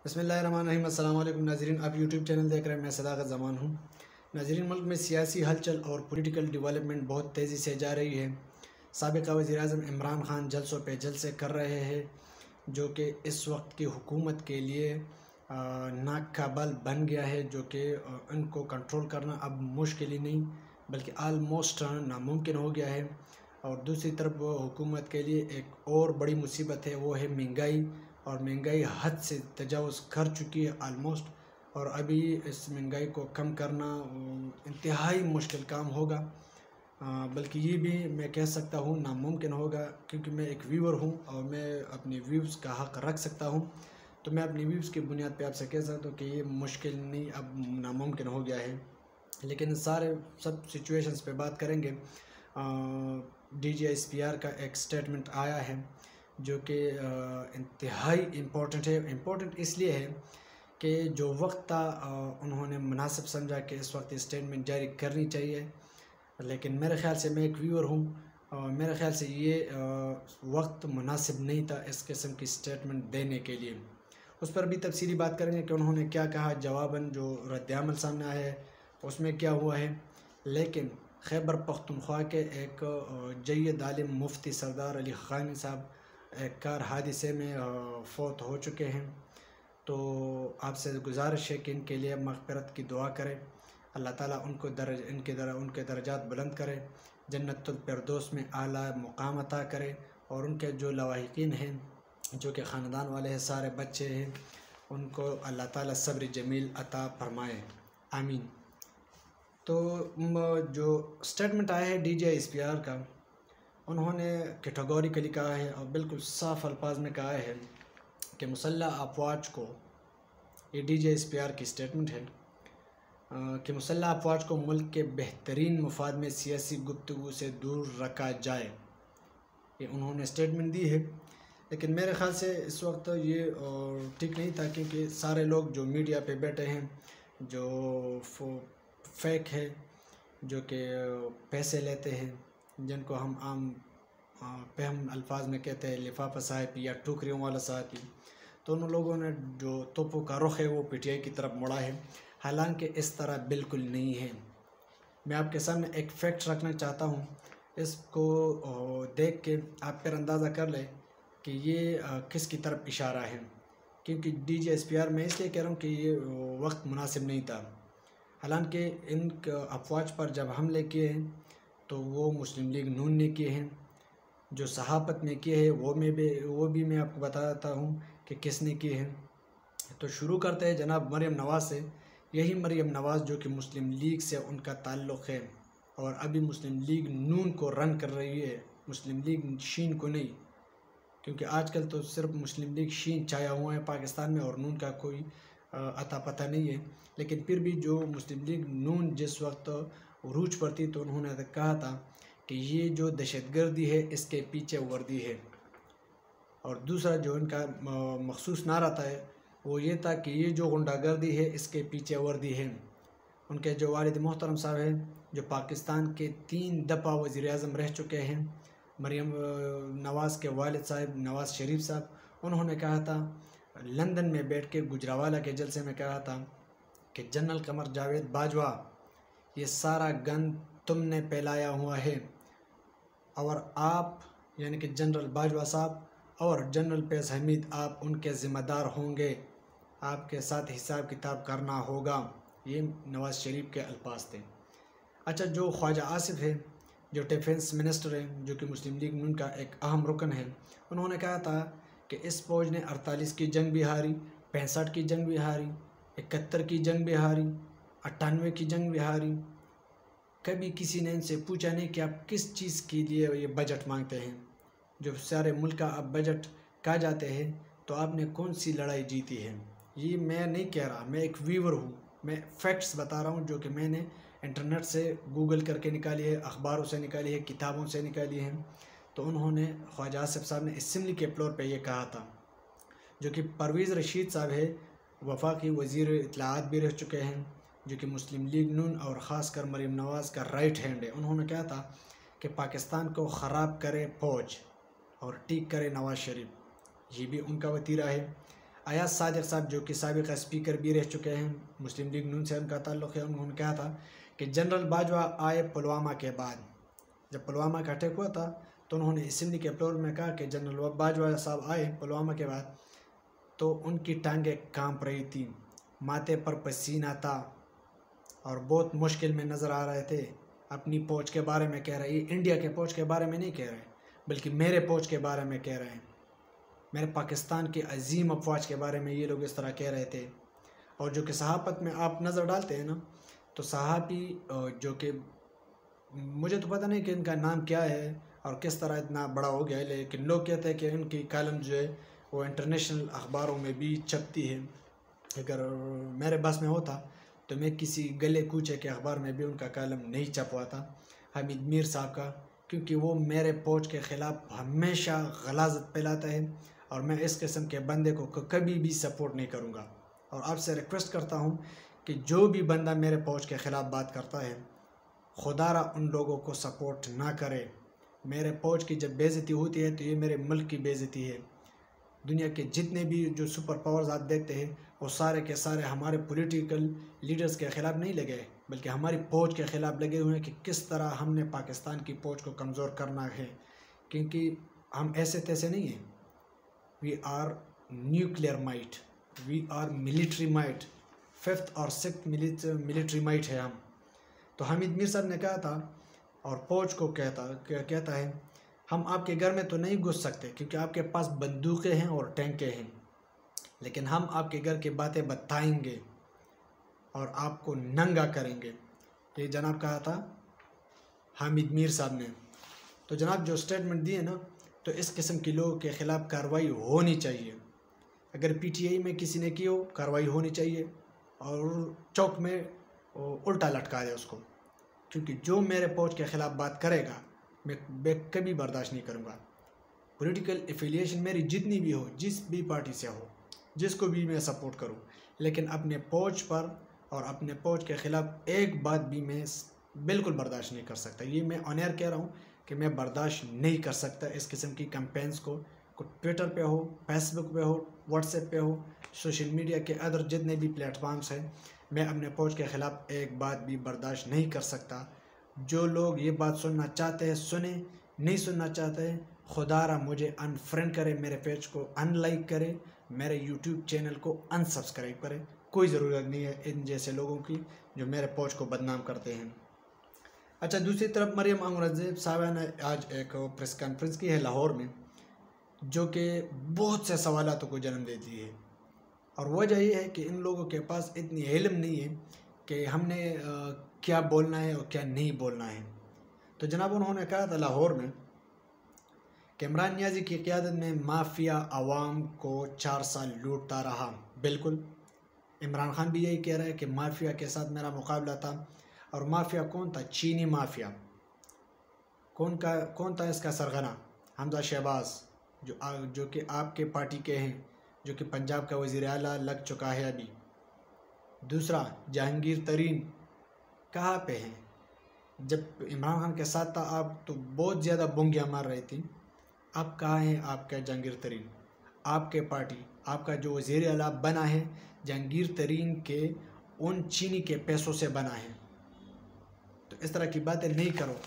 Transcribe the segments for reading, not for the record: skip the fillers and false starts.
बिस्मिल्लाहिर्रहमानिर्रहीम। अस्सलाम वालेकुम नाज़रीन, आप यूट्यूब चैनल देख रहे हैं। मैं सदाकत ज़मान हूँ। नाज़रीन, मुल्क में सियासी हलचल और पॉलिटिकल डेवलपमेंट बहुत तेज़ी से जा रही है। साबिक़ा वज़ीर-ए-आज़म इमरान खान जलसों पे जलसे कर रहे हैं, जो कि इस वक्त की हुकूमत के लिए नाक का बल बन गया है, जो कि इनको कंट्रोल करना अब मुश्किल ही नहीं बल्कि आलमोस्ट नामुमकिन हो गया है। और दूसरी तरफ हुकूमत के लिए एक और बड़ी मुसीबत है, वो है महंगाई। और महंगाई हद से तजावुज़ कर चुकी है आलमोस्ट, और अभी इस महंगाई को कम करना इंतहाई मुश्किल काम होगा। बल्कि ये भी मैं कह सकता हूँ नामुमकिन होगा, क्योंकि मैं एक व्यूअर हूँ और मैं अपने व्यूज़ का हक़ रख सकता हूँ। तो मैं अपनी व्यूज़ की बुनियाद पे आपसे कह सकता हूँ कि ये मुश्किल नहीं, अब नामुमकिन हो गया है। लेकिन सब सिचुएशंस पे बात करेंगे। DGISPR का एक स्टेटमेंट आया है, जो कि इंतहाई इम्पोर्टेंट है। इम्पोर्टेंट इसलिए है कि जो वक्त था उन्होंने मुनासिब समझा कि इस वक्त स्टेटमेंट जारी करनी चाहिए। लेकिन मेरे ख़्याल से, मैं एक व्यूअर हूँ, मेरे ख़्याल से ये वक्त मुनासिब नहीं था इस किस्म की स्टेटमेंट देने के लिए। उस पर भी तफसीली बात करेंगे कि उन्होंने क्या कहा, जवाबन जो रद्द-ए-अमल सामने आया है उसमें क्या हुआ है। लेकिन खैबर पख्तूनख्वा के एक जय्यद आलिम मुफ्ती सरदार अली ख़ानी साहब एक कार हादसे में फ़ौत हो चुके हैं। तो आपसे गुजारिश है कि इनके लिए मग़फ़िरत की दुआ करें। अल्लाह ताला उनके दर्जात बुलंद करे, जन्नतुल फिरदौस में आला मुक़ाम अता करे, और उनके जो लवाहिकीन हैं, जो कि ख़ानदान वाले हैं, सारे बच्चे हैं, उनको अल्लाह ताला सब्र जमील अता फ़रमाए, आमीन। तो जो स्टेटमेंट आया है DGISPR का, उन्होंने कैटेगोरिकली कहा है और बिल्कुल साफ़ अल्फाज में कहा है कि मुसल्लह अफ़वाज को, ये DGISPR की स्टेटमेंट है कि मुसल्लह अफ़वाज को मुल्क के बेहतरीन मफाद में सियासी गुफ्तगू से दूर रखा जाए। ये उन्होंने स्टेटमेंट दी है। लेकिन मेरे ख़्याल से इस वक्त ये ठीक नहीं था, क्योंकि सारे लोग जो मीडिया पे बैठे हैं, जो फेक है, जो कि पैसे लेते हैं, जिनको हम आम फहम अल्फाज में कहते हैं लिफाफा साहब या टोकरियों वाला साहब, तो उन लोगों ने जो तोपों का रुख है वो PTI की तरफ मोड़ा है। हालांकि इस तरह बिल्कुल नहीं है। मैं आपके सामने एक फैक्ट रखना चाहता हूँ, इसको देख के आप फिर अंदाज़ा कर लें कि ये किसकी तरफ इशारा है। क्योंकि DGISPR मैं इसलिए कह रहा हूँ कि ये वक्त मुनासिब नहीं था। हालांकि इन अफवाज पर जब हमले किए हैं तो वो मुस्लिम लीग नून ने किए हैं, जो सहाफ़त ने किए हैं वो भी मैं आपको बताता हूँ कि किसने किए हैं। तो शुरू करते हैं जनाब मरियम नवाज़ से। यही मरियम नवाज़ जो कि मुस्लिम लीग से उनका ताल्लुक़ है, और अभी मुस्लिम लीग नून को रन कर रही है, मुस्लिम लीग शीन को नहीं। क्योंकि आजकल तो सिर्फ मुस्लिम लीग शीन छाया हुआ है पाकिस्तान में, और नून का कोई अता पता नहीं है। लेकिन फिर भी जो मुस्लिम लीग नून जिस वक्त उरूज पर थी, तो उन्होंने कहा था कि ये जो दहशतगर्दी है इसके पीछे वर्दी है। और दूसरा जो इनका मखसूस नारा था वो ये था कि ये जो गुंडागर्दी है इसके पीछे वर्दी है। उनके जो वालिद मोहतरम साहब हैं, जो पाकिस्तान के 3 दफ़ा वज़ीर-ए-आज़म रह चुके हैं, मरियम नवाज़ के वालिद साहब नवाज़ शरीफ साहब, उन्होंने कहा था लंदन में बैठ के गुजरावाला के जलसे में कहा था कि जनरल कमर जावेद बाजवा, ये सारा गंद तुमने फैलाया हुआ है, और आप यानी कि जनरल बाजवा साहब और जनरल फैज़ हमीद, आप उनके ज़िम्मेदार होंगे, आपके साथ हिसाब किताब करना होगा। ये नवाज़ शरीफ के अल्फाज थे। अच्छा, जो ख्वाजा आसिफ है, जो डिफेंस मिनिस्टर हैं, जो कि मुस्लिम लीग नून का एक अहम रुकन है, उन्होंने कहा था कि इस फौज ने 48 की जंग भी हारी, 65 की जंग भी हारी, 71 की जंग भी हारी, 98 की जंग भी हारी। कभी किसी ने इनसे पूछा नहीं कि आप किस चीज़ के लिए ये बजट मांगते हैं। जो सारे मुल्क का आप बजट कहा जाते हैं, तो आपने कौन सी लड़ाई जीती है। ये मैं नहीं कह रहा, मैं एक व्यूअर हूँ, मैं फैक्ट्स बता रहा हूँ जो कि मैंने इंटरनेट से गूगल करके निकाली है, अखबारों से निकाली है, किताबों से निकाली है। तो उन्होंने ख्वाजा आसिफ साहब ने असेंबली के फ्लोर पे ये कहा था, जो कि परवेज़ रशीद साहब है, वफाकी वज़ीर इत्तलाआत भी रह चुके हैं, जो कि मुस्लिम लीग नून और ख़ासकर मरियम नवाज़ का राइट हैंड है। उन्होंने कहा था कि पाकिस्तान को ख़राब करे फ़ौज और ठीक करे नवाज़ शरीफ, ये भी उनका वतीरा है। अयाज सादिक साहब जो कि साबिक स्पीकर भी रह चुके हैं, मुस्लिम लीग नून से उनका ताल्लुक़ है, उन्होंने कहा था कि जनरल बाजवा आए पुलवामा के बाद, जब पुलवामा का अटैक हुआ था तो उन्होंने असम्बली के फ्लोर में कहा कि जनरल बाजवा साहब आए पुलवामा के बाद तो उनकी टांगें कांप रही थी, माथे पर पसीना था और बहुत मुश्किल में नज़र आ रहे थे। अपनी फ़ौज के बारे में कह रहे, इंडिया के फ़ौज के बारे में नहीं कह रहे, बल्कि मेरे फ़ौज के बारे में कह रहे हैं, मेरे पाकिस्तान के अजीम अफवाज के बारे में ये लोग इस तरह कह रहे थे। और जो कि सहाफ़त में आप नज़र डालते हैं ना, तो सहाफ़ी जो कि मुझे तो पता नहीं कि इनका नाम क्या है और किस तरह इतना बड़ा हो गया है, लेकिन लोग कहते हैं कि इनकी कॉलम जो है वो इंटरनेशनल अखबारों में भी छपती है। अगर मेरे बस में होता तो मैं किसी गले कूचे के अखबार में भी उनका कॉलम नहीं छपवाता, हामिद मीर साहब का, क्योंकि वो मेरे फ़ौज के ख़िलाफ़ हमेशा गलाज़त फैलाता है और मैं इस किस्म के बंदे को कभी भी सपोर्ट नहीं करूँगा। और आपसे रिक्वेस्ट करता हूँ कि जो भी बंदा मेरे फ़ौज के ख़िलाफ़ बात करता है, खुदारा उन लोगों को सपोर्ट ना करे। मेरे फ़ौज की जब बेइज्जती होती है तो ये मेरे मुल्क की बेइज्जती है। दुनिया के जितने भी जो सुपर पावर्स आप देखते हैं वो सारे के सारे हमारे पॉलिटिकल लीडर्स के ख़िलाफ़ नहीं लगे, बल्कि हमारी फ़ौज के ख़िलाफ़ लगे हुए हैं कि किस तरह हमने पाकिस्तान की फ़ौज को कमज़ोर करना है, क्योंकि हम ऐसे तैसे नहीं हैं। We are nuclear might, we are military might, 5th और 6th मिलिट्री माइट है हम। तो हामिद मीर साहब ने कहा था और फ़ौज को कहता है हम आपके घर में तो नहीं घुस सकते क्योंकि आपके पास बंदूकें हैं और टैंकें हैं, लेकिन हम आपके घर की बातें बताएंगे और आपको नंगा करेंगे। ये जनाब कहा था हामिद मीर साहब ने। तो जनाब जो स्टेटमेंट दिए ना, तो इस किस्म के लोगों के ख़िलाफ़ कार्रवाई होनी चाहिए। अगर पीटीआई में किसी ने की हो, कार्रवाई होनी चाहिए और चौक में उल्टा लटका दे उसको, क्योंकि जो मेरे फ़ौज के ख़िलाफ़ बात करेगा मैं कभी बर्दाश्त नहीं करूँगा। पॉलिटिकल एफिलिएशन मेरी जितनी भी हो, जिस भी पार्टी से हो, जिसको भी मैं सपोर्ट करूँ, लेकिन अपने फ़ौज पर और अपने फ़ौज के ख़िलाफ़ एक बात भी मैं बिल्कुल बर्दाश्त नहीं कर सकता। ये मैं ऑन एयर कह रहा हूँ कि मैं बर्दाश्त नहीं कर सकता इस किस्म की कैंपेन्स को ट्विटर पे हो, फेसबुक पे हो, व्हाट्सएप पे हो, सोशल मीडिया के अदर जितने भी प्लेटफॉर्म्स हैं, मैं अपने फ़ौज के ख़िलाफ़ एक बात भी बर्दाश्त नहीं कर सकता। जो लोग ये बात सुनना चाहते हैं सुने, नहीं सुनना चाहते हैं खुदारा मुझे अनफ्रेंड करे, मेरे पेज को अनलाइक करे, मेरे यूट्यूब चैनल को अनसब्सक्राइब करे। कोई ज़रूरत नहीं है इन जैसे लोगों की जो मेरे फ़ौज को बदनाम करते हैं। अच्छा, दूसरी तरफ मरियम औरंगज़ेब साहबा ने आज एक प्रेस कॉन्फ्रेंस की है लाहौर में, जो कि बहुत से सवालों को जन्म देती है। और वजह ये है कि इन लोगों के पास इतनी इल्म नहीं है कि हमने क्या बोलना है और क्या नहीं बोलना है। तो जनाब उन्होंने कहा था लाहौर में कि इमरान नियाज़ी की क़यादत में माफिया आवाम को 4 साल लूटता रहा। बिल्कुल, इमरान खान भी यही कह रहा है कि माफिया के साथ मेरा मुकाबला था। और माफिया कौन था? चीनी माफिया। कौन था इसका सरगना? हमजा शहबाज, जो कि आपके पार्टी के हैं, जो कि पंजाब का वज़ीर आला लग चुका है अभी। दूसरा जहांगीर तरीन कहाँ पे हैं? जब इमरान खान के साथ था आप तो बहुत ज़्यादा बोंगियाँ मार रही थी। अब कहाँ हैं आपका जहांगीर तरीन? आपके पार्टी, आपका जो वज़ीर आला बना है जहांगीर तरीन के उन चीनी के पैसों से बना है। तो इस तरह की बातें नहीं करो।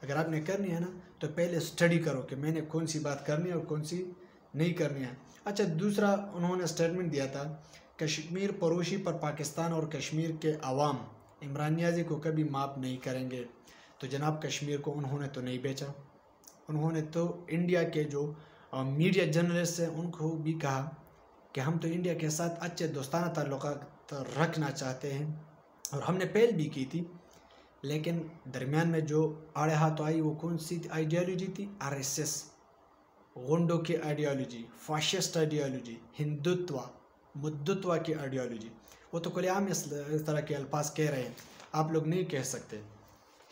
अगर आपने करनी है ना तो पहले स्टडी करो कि मैंने कौन सी बात करनी है और कौन सी नहीं करनी है। अच्छा, दूसरा उन्होंने स्टेटमेंट दिया था कश्मीर फरोशी पर पाकिस्तान और कश्मीर के अवाम इमरान नियाज़ी को कभी माफ़ नहीं करेंगे। तो जनाब कश्मीर को उन्होंने तो नहीं बेचा, उन्होंने तो इंडिया के जो मीडिया जर्नलिस्ट हैं उनको भी कहा कि हम तो इंडिया के साथ अच्छे दोस्ताना ताल्लुक़ात रखना चाहते हैं और हमने पहल भी की थी, लेकिन दरमियान में जो आड़े हाथ आई वो कौन सी आइडियोलॉजी थी? आरएसएस, गुंडों की आइडियोलॉजी, फाशिस्ट आइडियोलॉजी, हिंदुत्व, मुद्दुत्व की आइडियोलॉजी। वो तो खुलेआम इस तरह के अल्फाज कह रहे हैं, आप लोग नहीं कह सकते।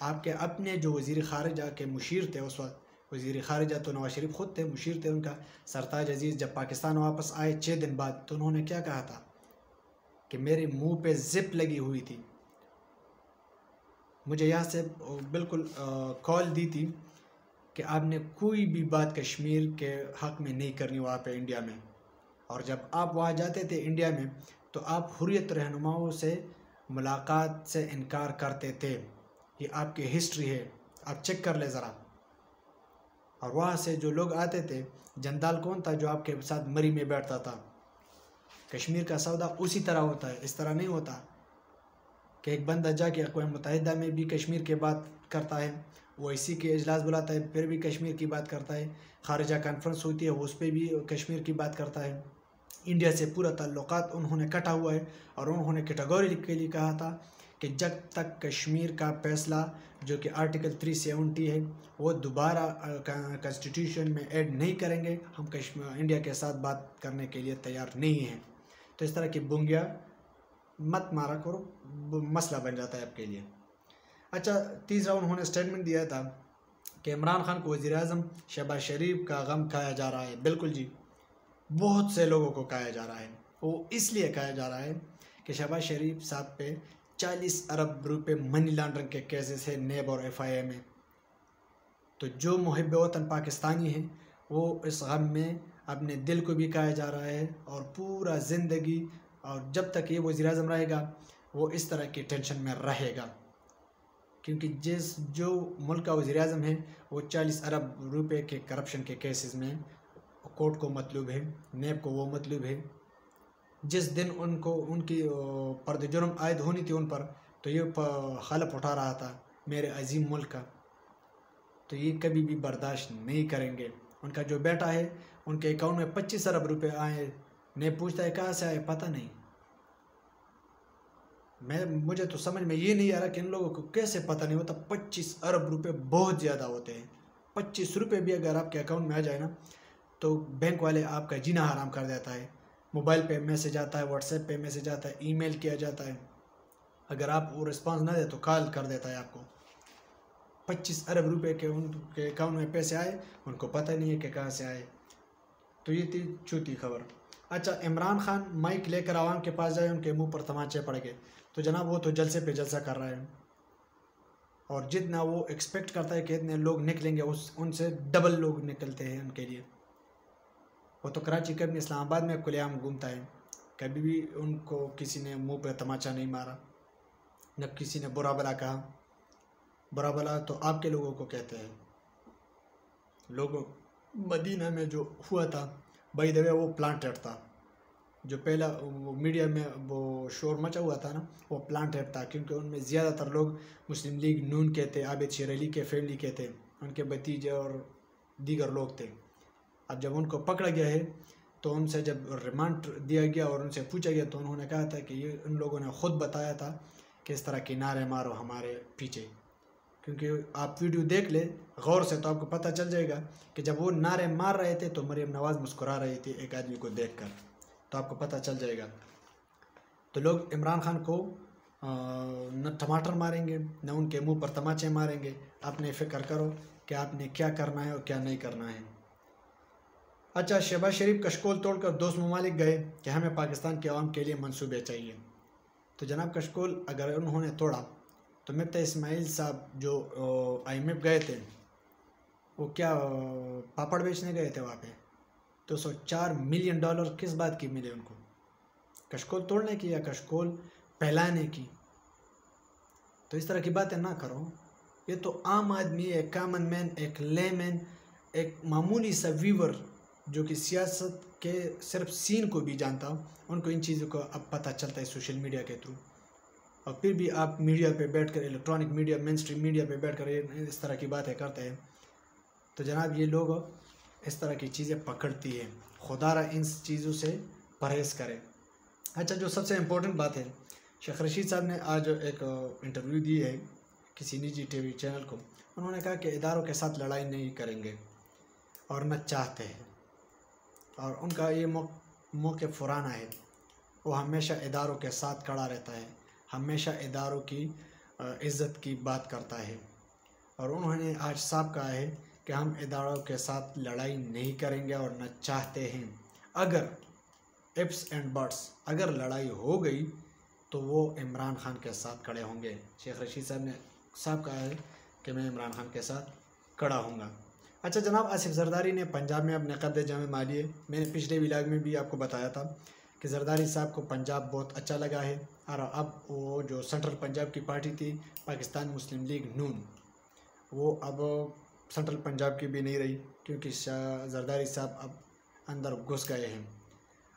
आपके अपने जो वज़ीर ख़ारिजा के मुशीर थे उस वक्त, वज़ीर ख़ारिजा तो नवाज शरीफ ख़ुद थे, मुशीर थे उनका सरताज अजीज़, जब पाकिस्तान वापस आए 6 दिन बाद तो उन्होंने क्या कहा था कि मेरे मुंह पे जिप लगी हुई थी। मुझे यहाँ से बिल्कुल कॉल दी थी कि आपने कोई भी बात कश्मीर के हक़ में नहीं करनी वहाँ पे इंडिया में। और जब आप वहाँ जाते थे इंडिया में तो आप हुर्रियत रहनुमाओं से मुलाकात से इनकार करते थे। ये आपकी हिस्ट्री है, आप चेक कर ले ज़रा। और वहाँ से जो लोग आते थे, जंदाल कौन था जो आपके साथ मरी में बैठता था? कश्मीर का सौदा उसी तरह होता है, इस तरह नहीं होता कि एक बंदा जाके अक़वाम मुत्तहिदा में भी कश्मीर की बात करता है, वो इसी के इजलास बुलाता है फिर भी कश्मीर की बात करता है, खारिजा कॉन्फ्रेंस होती है उस पर भी कश्मीर की बात करता है। इंडिया से पूरा ताल्लुकात उन्होंने कटा हुआ है और उन्होंने कैटेगरी के लिए कहा था कि जब तक कश्मीर का फैसला जो कि आर्टिकल 370 है वो दोबारा कॉन्स्टिट्यूशन में ऐड नहीं करेंगे, हम कश्मीर इंडिया के साथ बात करने के लिए तैयार नहीं हैं। तो इस तरह की बुंगिया मत मारा करो, मसला बन जाता है आपके लिए। अच्छा, तीसरा उन्होंने स्टेटमेंट दिया था कि इमरान खान को वज़ीर-ए-आज़म शहबाज शरीफ का गम खाया जा रहा है। बिल्कुल जी, बहुत से लोगों को खाया जा रहा है। वो इसलिए खाया जा रहा है कि शहबाज शरीफ साहब पे 40 अरब रुपए मनी लॉन्ड्रिंग के केसेस है नेब और FIA में। तो जो मुहिब वतन पाकिस्तानी है वो इस गम में अपने दिल को भी खाया जा रहा है और पूरा ज़िंदगी और जब तक ये वज़ीर-ए-आज़म रहेगा वो इस तरह की टेंशन में रहेगा, क्योंकि जो मुल्क का वज़ीर-ए-आज़म है वो 40 अरब रुपए के करप्शन के केसेस में कोर्ट को मतलूब है, नेब को वो मतलूब है। जिस दिन उनको उनकी पर्द जुर्म आयद होनी थी उन पर, तो ये हलफ उठा रहा था मेरे अजीम मुल्क का, तो ये कभी भी बर्दाश्त नहीं करेंगे। उनका जो बेटा है उनके अकाउंट में 25 अरब रुपए आए, नेब पूछता है कहाँ से आए, पता नहीं। मुझे तो समझ में ये नहीं आ रहा कि इन लोगों को कैसे पता नहीं होता। 25 अरब रुपए बहुत ज़्यादा होते हैं। 25 रुपये भी अगर आपके अकाउंट में आ जाए ना तो बैंक वाले आपका जीना हराम कर देता है। मोबाइल पे मैसेज आता है, व्हाट्सएप पे मैसेज आता है, ईमेल किया जाता है, अगर आप वो रिस्पांस ना दे तो कॉल कर देता है आपको। 25 अरब रुपए के उनके अकाउंट में पैसे आए, उनको पता नहीं है कि कहाँ से आए। तो ये थी छूती खबर। अच्छा, इमरान खान माइक लेकर आवाम के पास जाए, उनके मुंह पर तमाचे पड़ गए, तो जनाब वो तो जलसे पे जलसा कर रहा है और जितना वो एक्सपेक्ट करता है कि इतने लोग निकलेंगे उनसे डबल लोग निकलते हैं उनके लिए। वो तो कराची कभी इस्लामाबाद में खुलेआम घूमता है, कभी भी उनको किसी ने मुंह पे तमाचा नहीं मारा, न किसी ने बुरा भला कहा। बुरा भला तो आपके लोगों को कहते हैं। लोगों मदीना में जो हुआ था बाय द वे वो प्लांटेड था, जो पहला वो मीडिया में वो शोर मचा हुआ था ना वो प्लांटेड था, क्योंकि उनमें ज़्यादातर लोग मुस्लिम लीग नून के थे, आबिद शेर अली के फैमिली के थे, उनके भतीजे और दीगर लोग थे। अब जब उनको पकड़ा गया है तो उनसे जब रिमांड दिया गया और उनसे पूछा गया तो उन्होंने कहा था कि ये उन लोगों ने ख़ुद बताया था कि इस तरह के नारे मारो हमारे पीछे। क्योंकि आप वीडियो देख ले गौर से तो आपको पता चल जाएगा कि जब वो नारे मार रहे थे तो मरियम नवाज़ मुस्कुरा रही थी एक आदमी को देखकर, तो आपको पता चल जाएगा। तो लोग इमरान खान को न टमाटर मारेंगे न उनके मुंह पर तमाचे मारेंगे। आपने फ़िक्र करो कि आपने क्या करना है और क्या नहीं करना है। अच्छा, शहबाज शरीफ कशकोल तोड़कर दोस्त ममालिक गए कि हमें पाकिस्तान के अवाम के लिए मंसूबे चाहिए। तो जनाब कशकोल अगर उन्होंने तोड़ा तो मिफ्ता इस्माइल साहब जो IMF गए थे वो क्या पापड़ बेचने गए थे वहाँ पे, तो $204 मिलियन किस बात की मिले उनको? कशकोल तोड़ने की या कशकोल फैलाने की? तो इस तरह की बातें ना करो। ये तो आम आदमी, एक कॉमन मैन, एक लेमैन, एक मामूली सा व्यूवर जो कि सियासत के सिर्फ सीन को भी जानता हो, उनको इन चीज़ों को अब पता चलता है सोशल मीडिया के थ्रू। और फिर भी आप मीडिया पे बैठकर, electronic media, main stream media पे बैठकर इस तरह की बातें करते हैं। तो जनाब ये लोग इस तरह की चीज़ें पकड़ती हैं, खुदारा इन चीज़ों से परहेज़ करें। अच्छा, जो सबसे इम्पोर्टेंट बात है, शेख रशीद साहब ने आज एक इंटरव्यू दी है किसी निजी TV चैनल को। उन्होंने कहा कि इदारों के साथ लड़ाई नहीं करेंगे और न चाहते हैं, और उनका ये मौक़िफ़ पुराना है। वो हमेशा इदारों के साथ खड़ा रहता है, हमेशा इदारों की इज़्ज़त की बात करता है। और उन्होंने आज साफ कहा है कि हम इदारों के साथ लड़ाई नहीं करेंगे और न चाहते हैं। अगर इफ्स एंड बट्स, अगर लड़ाई हो गई तो वो इमरान खान के साथ खड़े होंगे। शेख रशीद साहब ने साफ कहा है कि मैं इमरान खान के साथ खड़ा होऊंगा। अच्छा जनाब, आसिफ जरदारी ने पंजाब में अपने कब्ज़े जमे मा लिए। मैंने पिछले व्लॉग में भी आपको बताया था कि जरदारी साहब को पंजाब बहुत अच्छा लगा है, और अब वो जो सेंट्रल पंजाब की पार्टी थी पाकिस्तान मुस्लिम लीग नून, वो अब सेंट्रल पंजाब की भी नहीं रही, क्योंकि जरदारी साहब अब अंदर घुस गए हैं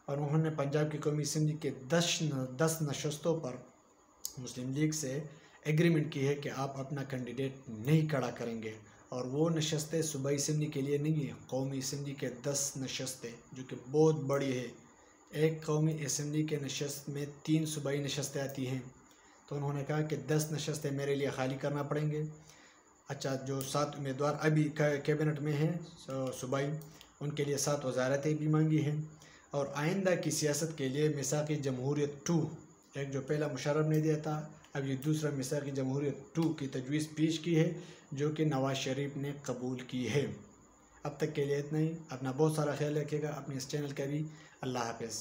और उन्होंने पंजाब की कौमी असम्बली के 10 नशस्तों पर मुस्लिम लीग से एग्रीमेंट की है कि आप अपना कैंडिडेट नहीं खड़ा करेंगे। और वो नशस्तें सूबाई असम्बली के लिए नहीं है, कौमी असम्बली के 10 नशस्तें, जो कि बहुत बड़ी है। एक कौमी असम्बली के नशस्त में 3 सूबाई नशस्तें आती हैं, तो उन्होंने कहा कि 10 नशस्तें मेरे लिए खाली करना पड़ेंगे। अच्छा, जो 7 उम्मीदवार अभी कैबिनेट में हैं सूबाई, उनके लिए 7 वजारतें भी मांगी हैं। और आइंदा की सियासत के लिए मिसाक़ी जमहूरियत 2, एक जो पहला मुशर्रफ ने दिया था, अब ये दूसरा मिसाक़ी जमहूरियत 2 की तजवीज़ पेश की है, जो कि नवाज़ शरीफ ने कबूल की है। अब तक के लिए इतना ही। अपना बहुत सारा ख्याल रखिएगा, अपने इस चैनल का भी। अल्लाह हाफ़िज़।